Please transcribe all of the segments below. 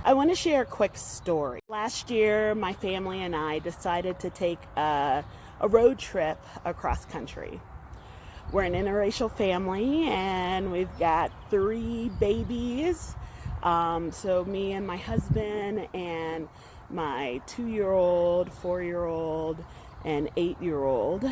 I want to share a quick story. Last year, my family and I decided to take a road trip across country. We're an interracial family and we've got 3 babies. So me and my husband and my 2-year-old, 4-year-old, and 8-year-old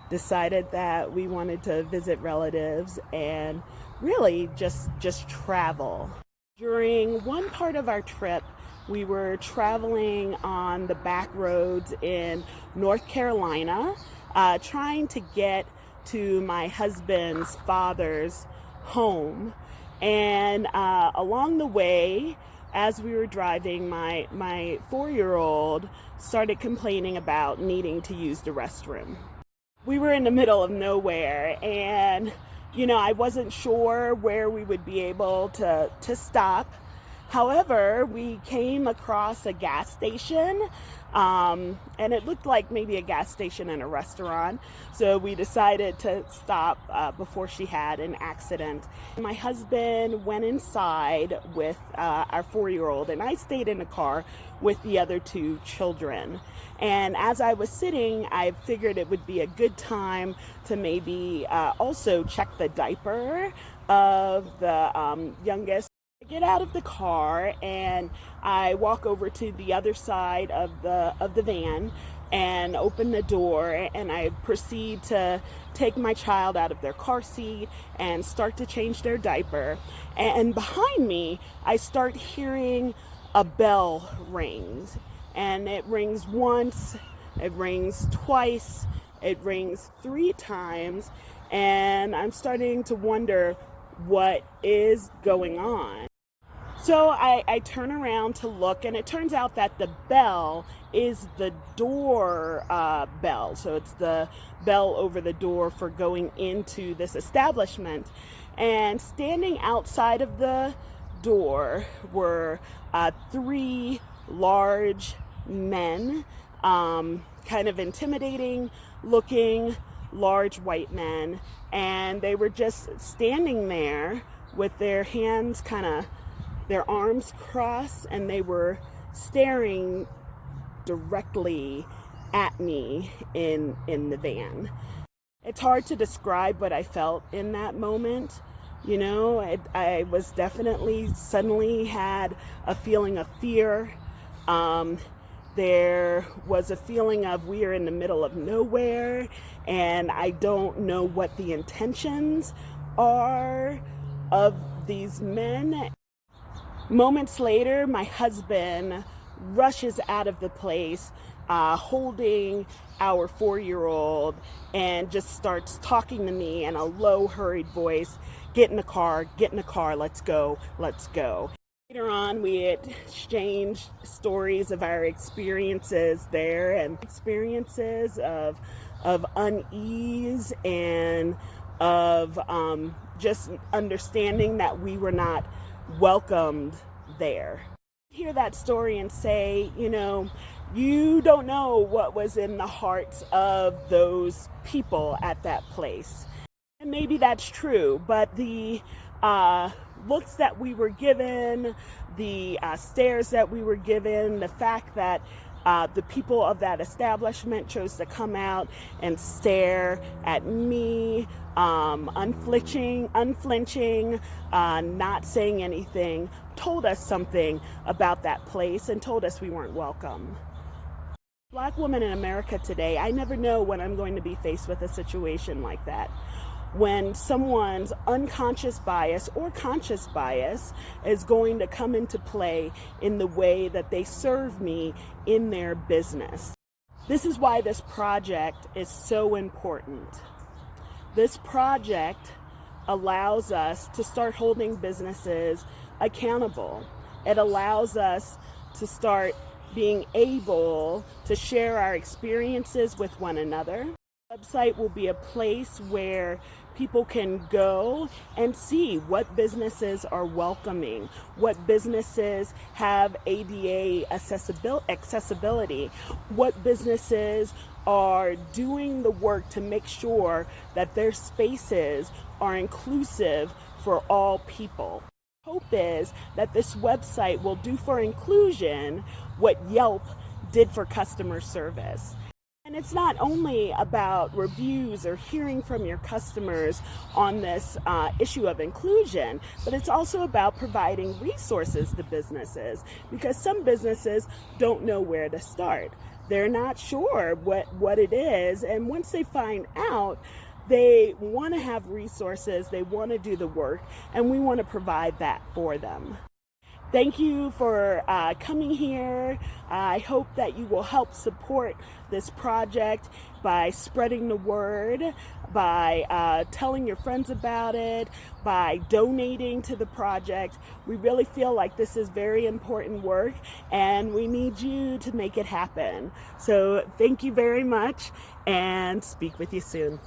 decided that we wanted to visit relatives and really just travel. During one part of our trip, we were traveling on the back roads in North Carolina, trying to get to my husband's father's home. And along the way, as we were driving, my 4-year-old started complaining about needing to use the restroom. We were in the middle of nowhere, and I wasn't sure where we would be able to stop. However, we came across a gas station, and it looked like maybe a gas station and a restaurant. So we decided to stop before she had an accident. My husband went inside with our 4-year-old, and I stayed in the car with the other 2 children. And as I was sitting, I figured it would be a good time to maybe also check the diaper of the youngest. I get out of the car and I walk over to the other side of the van and open the door, and I proceed to take my child out of their car seat and start to change their diaper. And behind me, I start hearing a bell rings, and it rings once, it rings twice, it rings 3 times, and I'm starting to wonder what is going on. So I turn around to look, and it turns out that the bell is the door bell. So it's the bell over the door for going into this establishment. And standing outside of the door were 3 large men, kind of intimidating looking large white men. And they were just standing there with their hands their arms crossed, and they were staring directly at me in the van. It's hard to describe what I felt in that moment. I was definitely suddenly had a feeling of fear. There was a feeling of we are in the middle of nowhere, and I don't know what the intentions are of these men. Moments later, my husband rushes out of the place, holding our 4-year-old, and just starts talking to me in a low, hurried voice. Get in the car, let's go. Later on, we exchanged stories of our experiences there, and experiences of unease and of just understanding that we were not welcomed there. Hear that story and say, you don't know what was in the hearts of those people at that place. And maybe that's true, but the looks that we were given, the stares that we were given, the fact that the people of that establishment chose to come out and stare at me, unflinching, not saying anything, told us something about that place and told us we weren't welcome. Black woman in America today, I never know when I'm going to be faced with a situation like that. When someone's unconscious bias or conscious bias is going to come into play in the way that they serve me in their business. This is why this project is so important. This project allows us to start holding businesses accountable. It allows us to start being able to share our experiences with one another. The website will be a place where people can go and see what businesses are welcoming, what businesses have ADA accessibility, what businesses are doing the work to make sure that their spaces are inclusive for all people. Hope is that this website will do for inclusion what Yelp did for customer service. And it's not only about reviews or hearing from your customers on this issue of inclusion, but it's also about providing resources to businesses, because some businesses don't know where to start. They're not sure what it is, and once they find out, they want to have resources, they want to do the work, and we want to provide that for them. Thank you for coming here. I hope that you will help support this project by spreading the word, by telling your friends about it, by donating to the project. We really feel like this is very important work, and we need you to make it happen. So thank you very much, and speak with you soon.